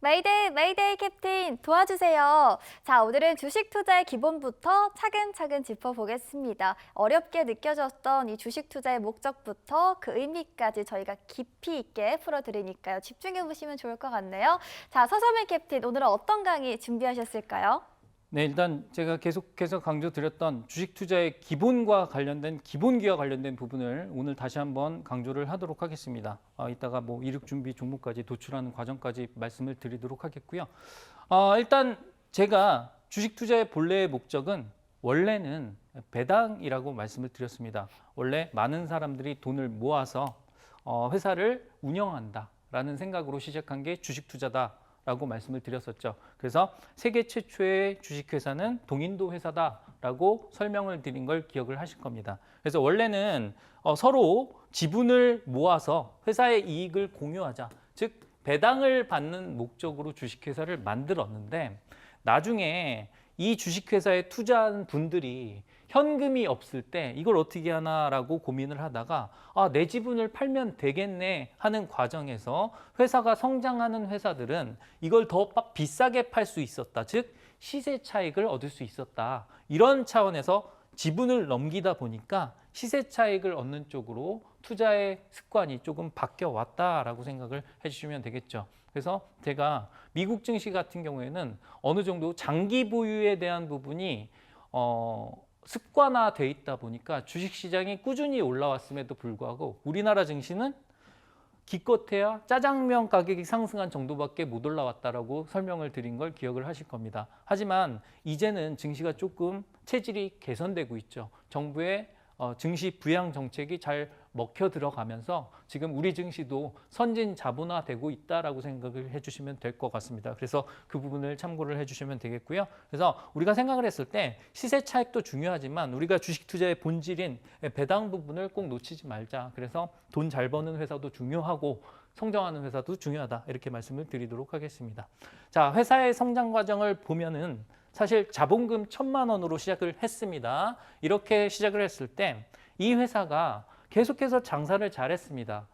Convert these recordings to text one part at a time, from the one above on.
메이데이, 메이데이 캡틴 도와주세요. 자, 오늘은 주식 투자의 기본부터 차근차근 짚어보겠습니다. 어렵게 느껴졌던 이 주식 투자의 목적부터 그 의미까지 저희가 깊이 있게 풀어드리니까요. 집중해 보시면 좋을 것 같네요. 자, 서서민 캡틴, 오늘은 어떤 강의 준비하셨을까요? 네, 일단 제가 계속해서 강조드렸던 주식 투자의 기본과 관련된 기본기와 관련된 부분을 오늘 다시 한번 강조를 하도록 하겠습니다. 이따가 뭐 이륙 준비 종목까지 도출하는 과정까지 말씀을 드리도록 하겠고요. 일단 제가 주식 투자의 본래의 목적은 원래는 배당이라고 말씀을 드렸습니다. 원래 많은 사람들이 돈을 모아서 회사를 운영한다라는 생각으로 시작한 게 주식 투자다. 라고 말씀을 드렸었죠. 그래서 세계 최초의 주식회사는 동인도 회사다라고 설명을 드린 걸 기억을 하실 겁니다. 그래서 원래는 서로 지분을 모아서 회사의 이익을 공유하자, 즉 배당을 받는 목적으로 주식회사를 만들었는데 나중에 이 주식회사에 투자한 분들이 현금이 없을 때 이걸 어떻게 하나라고 고민을 하다가 내 지분을 팔면 되겠네 하는 과정에서 회사가 성장하는 회사들은 이걸 더 비싸게 팔 수 있었다. 즉 시세 차익을 얻을 수 있었다. 이런 차원에서 지분을 넘기다 보니까 시세 차익을 얻는 쪽으로 투자의 습관이 조금 바뀌어 왔다라고 생각을 해주시면 되겠죠. 그래서 제가 미국 증시 같은 경우에는 어느 정도 장기 보유에 대한 부분이 습관화돼 있다 보니까 주식시장이 꾸준히 올라왔음에도 불구하고 우리나라 증시는 기껏해야 짜장면 가격이 상승한 정도밖에 못 올라왔다라고 설명을 드린 걸 기억을 하실 겁니다. 하지만 이제는 증시가 조금 체질이 개선되고 있죠. 정부의 증시 부양 정책이 잘 먹혀 들어가면서 지금 우리 증시도 선진 자본화되고 있다라고 생각을 해주시면 될 것 같습니다. 그래서 그 부분을 참고를 해주시면 되겠고요. 그래서 우리가 생각을 했을 때 시세 차익도 중요하지만 우리가 주식 투자의 본질인 배당 부분을 꼭 놓치지 말자. 그래서 돈 잘 버는 회사도 중요하고 성장하는 회사도 중요하다. 이렇게 말씀을 드리도록 하겠습니다. 자, 회사의 성장 과정을 보면은 사실 자본금 1,000만 원으로 시작을 했습니다. 이렇게 시작을 했을 때 이 회사가 계속해서 장사를 잘했습니다.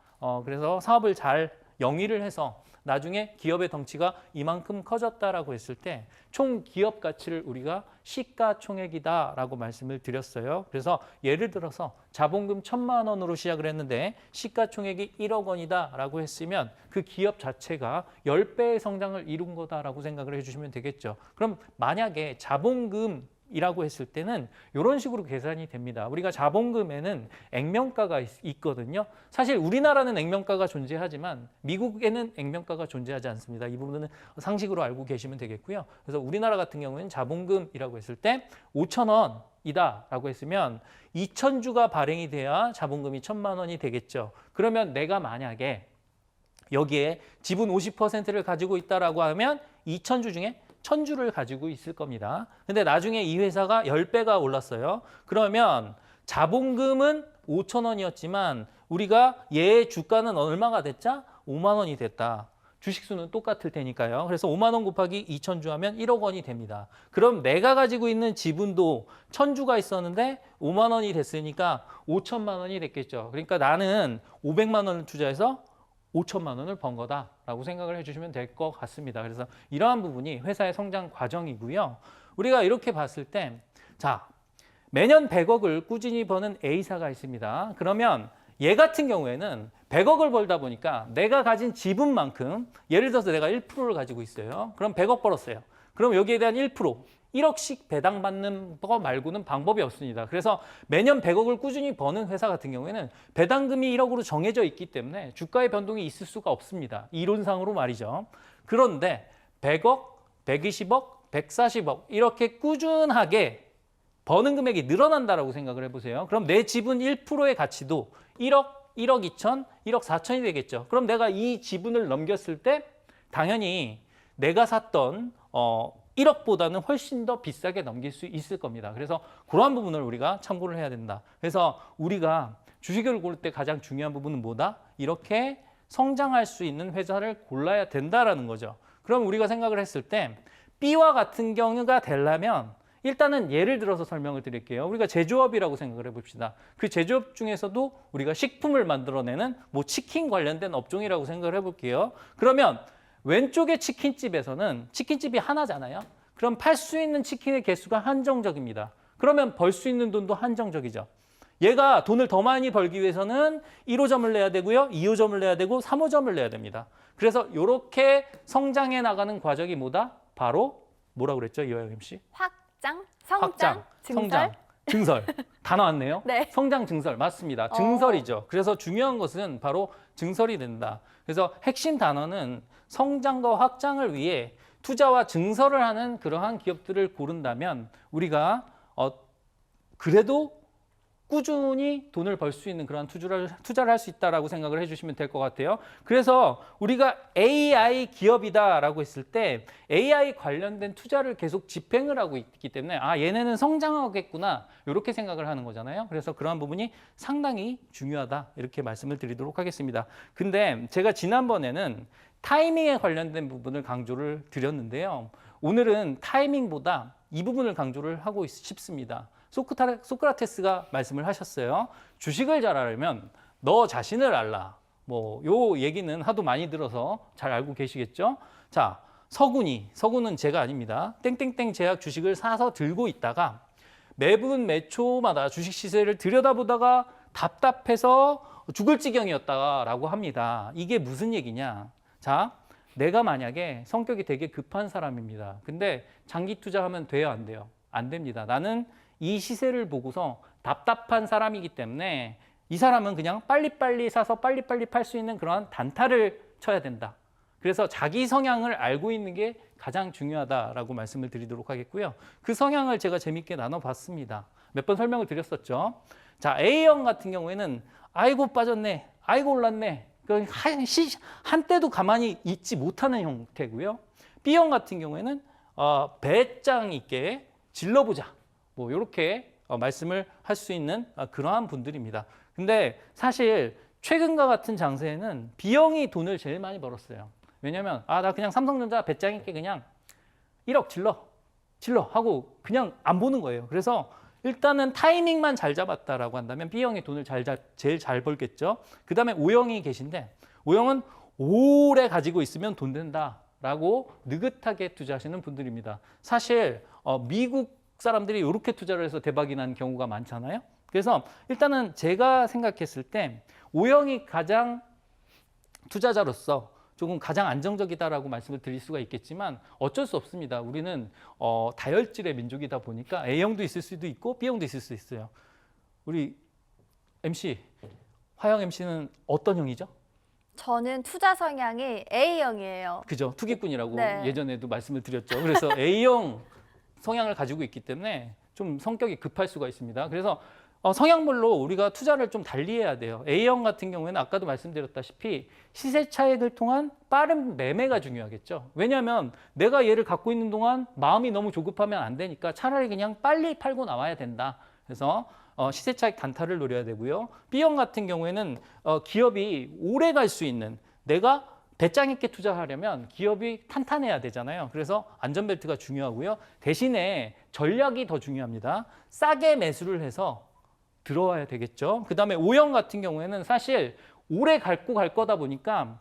그래서 사업을 잘 영위를 해서 나중에 기업의 덩치가 이만큼 커졌다라고 했을 때 총 기업 가치를 우리가 시가총액이다라고 말씀을 드렸어요. 그래서 예를 들어서 자본금 1,000만 원으로 시작을 했는데 시가총액이 1억 원이다라고 했으면 그 기업 자체가 10배의 성장을 이룬 거다라고 생각을 해주시면 되겠죠. 그럼 만약에 자본금 이라고 했을 때는 이런 식으로 계산이 됩니다. 우리가 자본금에는 액면가가 있거든요. 사실 우리나라는 액면가가 존재하지만 미국에는 액면가가 존재하지 않습니다. 이 부분은 상식으로 알고 계시면 되겠고요. 그래서 우리나라 같은 경우는 자본금이라고 했을 때 5,000원 이다라고 했으면 2,000주가 발행이 돼야 자본금이 1,000만 원이 되겠죠. 그러면 내가 만약에 여기에 지분 50%를 가지고 있다라고 하면 2,000주 중에 1,000주를 가지고 있을 겁니다. 근데 나중에 이 회사가 10배가 올랐어요. 그러면 자본금은 5,000원이었지만 우리가 얘의 주가는 얼마가 됐자? 5만 원이 됐다. 주식수는 똑같을 테니까요. 그래서 5만 원 곱하기 2,000주 하면 1억 원이 됩니다. 그럼 내가 가지고 있는 지분도 1,000주가 있었는데 5만 원이 됐으니까 5천만 원이 됐겠죠. 그러니까 나는 500만 원을 투자해서 5천만 원을 번 거다라고 생각을 해주시면 될 것 같습니다. 그래서 이러한 부분이 회사의 성장 과정이고요. 우리가 이렇게 봤을 때, 자, 매년 100억을 꾸준히 버는 A사가 있습니다. 그러면 얘 같은 경우에는 100억을 벌다 보니까 내가 가진 지분만큼, 예를 들어서 내가 1%를 가지고 있어요. 그럼 100억 벌었어요. 그럼 여기에 대한 1%, 1억씩 배당받는 거 말고는 방법이 없습니다. 그래서 매년 100억을 꾸준히 버는 회사 같은 경우에는 배당금이 1억으로 정해져 있기 때문에 주가의 변동이 있을 수가 없습니다. 이론상으로 말이죠. 그런데 100억, 120억, 140억 이렇게 꾸준하게 버는 금액이 늘어난다라고 생각을 해보세요. 그럼 내 지분 1%의 가치도 1억, 1억 2천, 1억 4천이 되겠죠. 그럼 내가 이 지분을 넘겼을 때 당연히 내가 샀던 1억보다는 훨씬 더 비싸게 넘길 수 있을 겁니다. 그래서 그러한 부분을 우리가 참고를 해야 된다. 그래서 우리가 주식을 고를 때 가장 중요한 부분은 뭐다? 이렇게 성장할 수 있는 회사를 골라야 된다라는 거죠. 그럼 우리가 생각을 했을 때 B와 같은 경우가 되려면 일단은 예를 들어서 설명을 드릴게요. 우리가 제조업이라고 생각을 해봅시다. 그 제조업 중에서도 우리가 식품을 만들어내는 뭐 치킨 관련된 업종이라고 생각을 해볼게요. 그러면 왼쪽의 치킨집에서는 치킨집이 하나잖아요. 그럼 팔 수 있는 치킨의 개수가 한정적입니다. 그러면 벌 수 있는 돈도 한정적이죠. 얘가 돈을 더 많이 벌기 위해서는 1호점을 내야 되고요. 2호점을 내야 되고 3호점을 내야 됩니다. 그래서 이렇게 성장해 나가는 과정이 뭐다? 바로 뭐라고 그랬죠? 이화영 MC? 확장, 성장, 확장, 증설. 성장, 증설. 다 나왔네요. 네. 성장, 증설. 맞습니다. 증설이죠. 그래서 중요한 것은 바로 증설이 된다. 그래서 핵심 단어는 성장과 확장을 위해 투자와 증설을 하는 그러한 기업들을 고른다면 우리가 그래도 꾸준히 돈을 벌 수 있는 그런 투자를 할 수 있다라고 생각을 해주시면 될 것 같아요. 그래서 우리가 AI 기업이다라고 했을 때 AI 관련된 투자를 계속 집행을 하고 있기 때문에 아 얘네는 성장하겠구나 이렇게 생각을 하는 거잖아요. 그래서 그러한 부분이 상당히 중요하다 이렇게 말씀을 드리도록 하겠습니다. 근데 제가 지난번에는 타이밍에 관련된 부분을 강조를 드렸는데요. 오늘은 타이밍보다 이 부분을 강조를 하고 싶습니다. 소크라테스가 말씀을 하셨어요. 주식을 잘 알려면 너 자신을 알라. 요 얘기는 하도 많이 들어서 잘 알고 계시겠죠? 자, 서구는 제가 아닙니다. 땡땡땡 제약 주식을 사서 들고 있다가 매분 매초마다 주식 시세를 들여다보다가 답답해서 죽을 지경이었다라고 합니다. 이게 무슨 얘기냐? 자, 내가 만약에 성격이 되게 급한 사람입니다. 근데 장기 투자하면 돼요, 안 돼요? 안 됩니다. 나는 이 시세를 보고서 답답한 사람이기 때문에 이 사람은 그냥 빨리빨리 사서 빨리빨리 팔 수 있는 그런 단타를 쳐야 된다. 그래서 자기 성향을 알고 있는 게 가장 중요하다라고 말씀을 드리도록 하겠고요. 그 성향을 제가 재밌게 나눠봤습니다. 몇 번 설명을 드렸었죠. 자, A형 같은 경우에는 아이고 빠졌네, 아이고 올랐네. 한때도 가만히 있지 못하는 형태고요. B형 같은 경우에는 배짱 있게 질러보자. 이렇게 말씀을 할 수 있는 그러한 분들입니다. 근데 사실 최근과 같은 장세에는 B형이 돈을 제일 많이 벌었어요. 왜냐면 나 그냥 삼성전자 배짱 있게 그냥 1억 질러 하고 그냥 안 보는 거예요. 그래서 일단은 타이밍만 잘 잡았다라고 한다면 B형이 돈을 제일 잘 벌겠죠. 그 다음에 O형이 계신데 O형은 오래 가지고 있으면 돈 된다라고 느긋하게 투자하시는 분들입니다. 사실 미국 사람들이 이렇게 투자를 해서 대박이 난 경우가 많잖아요. 그래서 일단은 제가 생각했을 때 O형이 가장 투자자로서 조금 가장 안정적이다라고 말씀을 드릴 수가 있겠지만 어쩔 수 없습니다. 우리는 다혈질의 민족이다 보니까 A형도 있을 수도 있고 B형도 있을 수 있어요. 우리 MC, 화영 MC는 어떤 형이죠? 저는 투자 성향이 A형이에요. 그죠? 투기꾼이라고 네. 예전에도 말씀을 드렸죠. 그래서 A형 성향을 가지고 있기 때문에 좀 성격이 급할 수가 있습니다. 그래서 성향별로 우리가 투자를 좀 달리해야 돼요. A형 같은 경우에는 아까도 말씀드렸다시피 시세 차익을 통한 빠른 매매가 중요하겠죠. 왜냐하면 내가 얘를 갖고 있는 동안 마음이 너무 조급하면 안 되니까 차라리 그냥 빨리 팔고 나와야 된다. 그래서 시세 차익 단타를 노려야 되고요. B형 같은 경우에는 기업이 오래 갈 수 있는 내가 배짱 있게 투자하려면 기업이 탄탄해야 되잖아요. 그래서 안전벨트가 중요하고요. 대신에 전략이 더 중요합니다. 싸게 매수를 해서 들어와야 되겠죠. 그 다음에 O형 같은 경우에는 사실 오래 갈 거다 보니까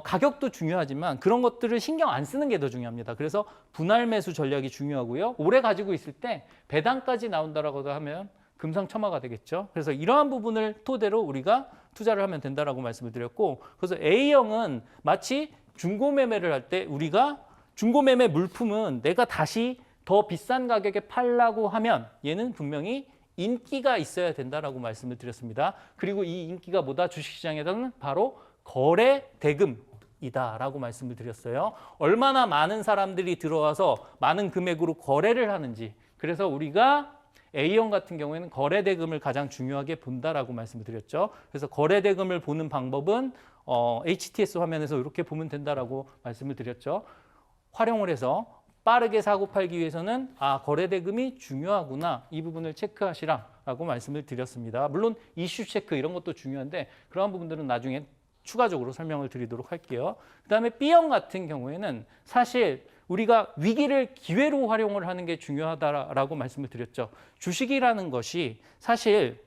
가격도 중요하지만 그런 것들을 신경 안 쓰는 게 더 중요합니다. 그래서 분할 매수 전략이 중요하고요. 오래 가지고 있을 때 배당까지 나온다라고 하면 금상첨화가 되겠죠. 그래서 이러한 부분을 토대로 우리가 투자를 하면 된다라고 말씀을 드렸고, 그래서 A형은 마치 중고매매를 할 때 우리가 중고매매 물품은 내가 다시 더 비싼 가격에 팔라고 하면 얘는 분명히 인기가 있어야 된다라고 말씀을 드렸습니다. 그리고 이 인기가 뭐다? 주식시장에서는 바로 거래 대금이다라고 말씀을 드렸어요. 얼마나 많은 사람들이 들어와서 많은 금액으로 거래를 하는지. 그래서 우리가 A형 같은 경우에는 거래 대금을 가장 중요하게 본다라고 말씀을 드렸죠. 그래서 거래 대금을 보는 방법은 HTS 화면에서 이렇게 보면 된다라고 말씀을 드렸죠. 활용을 해서 빠르게 사고 팔기 위해서는 거래 대금이 중요하구나, 이 부분을 체크하시라라고 말씀을 드렸습니다. 물론 이슈 체크 이런 것도 중요한데 그러한 부분들은 나중에 추가적으로 설명을 드리도록 할게요. 그다음에 B형 같은 경우에는 사실 우리가 위기를 기회로 활용을 하는 게 중요하다라고 말씀을 드렸죠. 주식이라는 것이 사실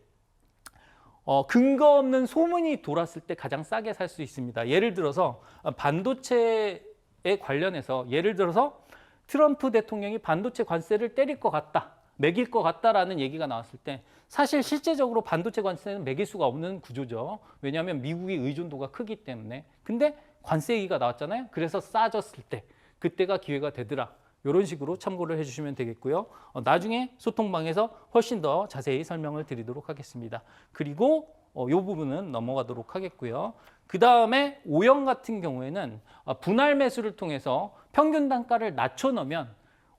근거 없는 소문이 돌았을 때 가장 싸게 살 수 있습니다. 예를 들어서 반도체 투자에 관련해서 예를 들어서 트럼프 대통령이 반도체 관세를 때릴 것 같다, 매길 것 같다라는 얘기가 나왔을 때 사실 실제적으로 반도체 관세는 매길 수가 없는 구조죠. 왜냐하면 미국의 의존도가 크기 때문에. 근데 관세 얘기가 나왔잖아요. 그래서 싸졌을 때 그때가 기회가 되더라. 이런 식으로 참고를 해주시면 되겠고요. 나중에 소통방에서 훨씬 더 자세히 설명을 드리도록 하겠습니다. 그리고 이 부분은 넘어가도록 하겠고요. 그 다음에 O형 같은 경우에는 분할 매수를 통해서 평균 단가를 낮춰 놓으면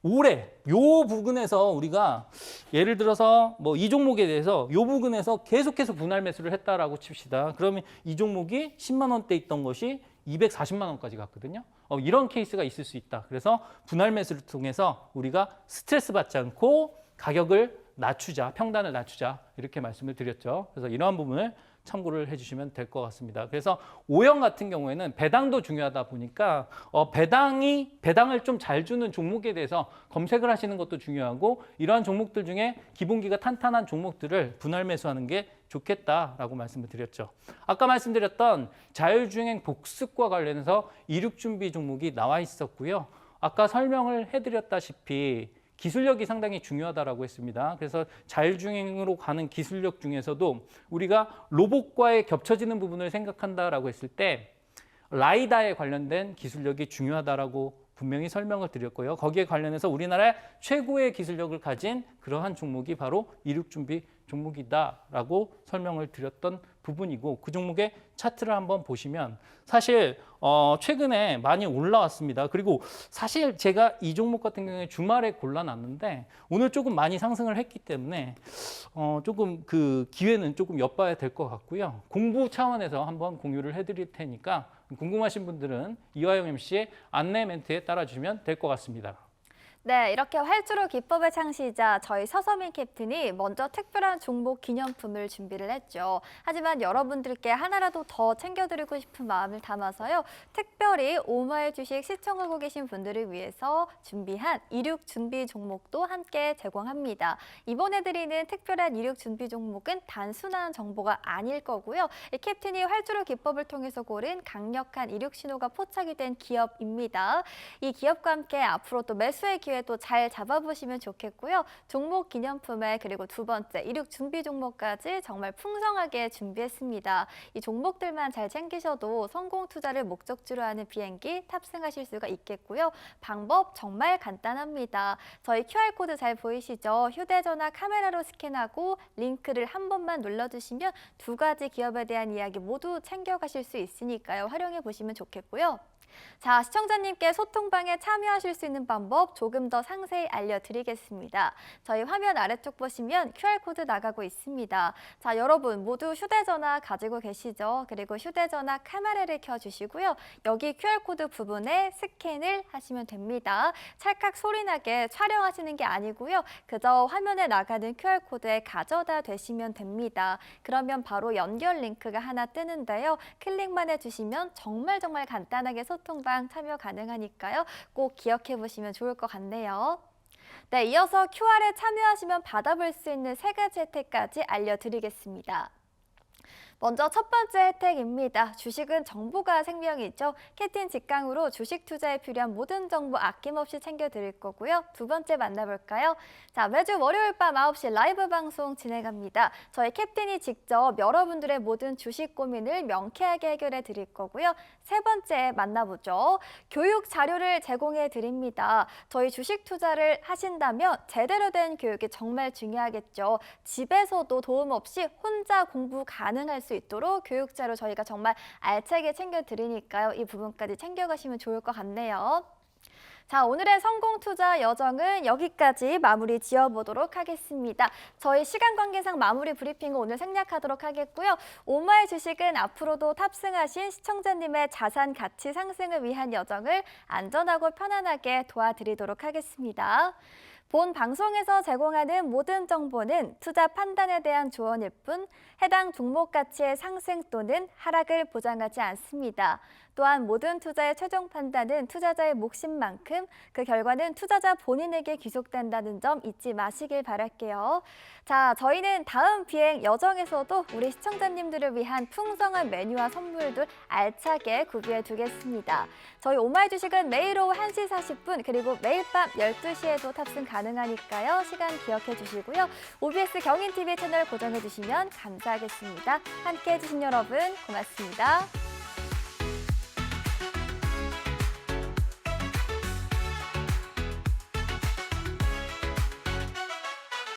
올해 요 부분에서 우리가 예를 들어서 뭐 이 종목에 대해서 요 부분에서 계속해서 분할 매수를 했다라고 칩시다. 그러면 이 종목이 10만 원대 있던 것이 240만 원까지 갔거든요. 이런 케이스가 있을 수 있다. 그래서 분할 매수를 통해서 우리가 스트레스 받지 않고 가격을 낮추자, 평단을 낮추자 이렇게 말씀을 드렸죠. 그래서 이러한 부분을 참고를 해주시면 될 것 같습니다. 그래서 O형 같은 경우에는 배당도 중요하다 보니까 배당을 좀 잘 주는 종목에 대해서 검색을 하시는 것도 중요하고 이러한 종목들 중에 기본기가 탄탄한 종목들을 분할 매수하는 게 좋겠다라고 말씀을 드렸죠. 아까 말씀드렸던 자율주행 복습과 관련해서 이륙 준비 종목이 나와 있었고요. 아까 설명을 해드렸다시피 기술력이 상당히 중요하다고 했습니다. 그래서 자율주행으로 가는 기술력 중에서도 우리가 로봇과의 겹쳐지는 부분을 생각한다라고 했을 때 라이다에 관련된 기술력이 중요하다라고 분명히 설명을 드렸고요. 거기에 관련해서 우리나라의 최고의 기술력을 가진 그러한 종목이 바로 이륙준비 종목이다라고 설명을 드렸던 부분이고 그 종목의 차트를 한번 보시면 사실 최근에 많이 올라왔습니다. 그리고 사실 제가 이 종목 같은 경우에 주말에 골라놨는데 오늘 조금 많이 상승을 했기 때문에 조금 그 기회는 조금 엿봐야 될 것 같고요. 공부 차원에서 한번 공유를 해드릴 테니까 궁금하신 분들은 이화영 MC의 안내 멘트에 따라주시면 될 것 같습니다. 네, 이렇게 활주로 기법의 창시자 저희 서서민 캡틴이 먼저 특별한 종목 기념품을 준비를 했죠. 하지만 여러분들께 하나라도 더 챙겨드리고 싶은 마음을 담아서요. 특별히 오마이 주식 시청하고 계신 분들을 위해서 준비한 이륙 준비 종목도 함께 제공합니다. 이번에 드리는 특별한 이륙 준비 종목은 단순한 정보가 아닐 거고요. 이 캡틴이 활주로 기법을 통해서 고른 강력한 이륙 신호가 포착이 된 기업입니다. 이 기업과 함께 앞으로 또 매수의 기회 또 잘 잡아보시면 좋겠고요. 종목 기념품에 그리고 두 번째 이륙 준비 종목까지 정말 풍성하게 준비했습니다. 이 종목들만 잘 챙기셔도 성공 투자를 목적지로 하는 비행기 탑승하실 수가 있겠고요. 방법 정말 간단합니다. 저희 QR코드 잘 보이시죠? 휴대전화 카메라로 스캔하고 링크를 한 번만 눌러주시면 두 가지 기업에 대한 이야기 모두 챙겨가실 수 있으니까요. 활용해 보시면 좋겠고요. 자, 시청자님께 소통방에 참여하실 수 있는 방법 조금 더 상세히 알려드리겠습니다. 저희 화면 아래쪽 보시면 QR코드 나가고 있습니다. 자, 여러분 모두 휴대전화 가지고 계시죠? 그리고 휴대전화 카메라를 켜주시고요. 여기 QR코드 부분에 스캔을 하시면 됩니다. 찰칵 소리나게 촬영하시는 게 아니고요. 그저 화면에 나가는 QR코드에 가져다 대시면 됩니다. 그러면 바로 연결 링크가 하나 뜨는데요. 클릭만 해주시면 정말 간단하게 소통방 참여 가능하니까요. 꼭 기억해 보시면 좋을 것 같네요. 네, 이어서 QR에 참여하시면 받아볼 수 있는 세 가지 혜택까지 알려드리겠습니다. 먼저 첫 번째 혜택입니다. 주식은 정보가 생명이죠. 캡틴 직강으로 주식 투자에 필요한 모든 정보 아낌없이 챙겨드릴 거고요. 두 번째 만나볼까요? 자, 매주 월요일 밤 9시 라이브 방송 진행합니다. 저희 캡틴이 직접 여러분들의 모든 주식 고민을 명쾌하게 해결해 드릴 거고요. 세 번째 만나보죠. 교육 자료를 제공해 드립니다. 저희 주식 투자를 하신다면 제대로 된 교육이 정말 중요하겠죠. 집에서도 도움 없이 혼자 공부 가능할 수 있도록 교육 자료 저희가 정말 알차게 챙겨 드리니까요. 이 부분까지 챙겨가시면 좋을 것 같네요. 자, 오늘의 성공 투자 여정은 여기까지 마무리 지어보도록 하겠습니다. 저희 시간 관계상 마무리 브리핑을 오늘 생략하도록 하겠고요. 오마이 주식은 앞으로도 탑승하신 시청자님의 자산 가치 상승을 위한 여정을 안전하고 편안하게 도와드리도록 하겠습니다. 본 방송에서 제공하는 모든 정보는 투자 판단에 대한 조언일 뿐 해당 종목 가치의 상승 또는 하락을 보장하지 않습니다. 또한 모든 투자의 최종 판단은 투자자의 몫인 만큼 그 결과는 투자자 본인에게 귀속된다는 점 잊지 마시길 바랄게요. 자, 저희는 다음 비행 여정에서도 우리 시청자님들을 위한 풍성한 메뉴와 선물들 알차게 구비해 두겠습니다. 저희 오마이 주식은 매일 오후 1시 40분 그리고 매일 밤 12시에도 탑승 가능하니까요. 시간 기억해 주시고요. OBS 경인TV 채널 고정해 주시면 감사하겠습니다. 함께해 주신 여러분 고맙습니다.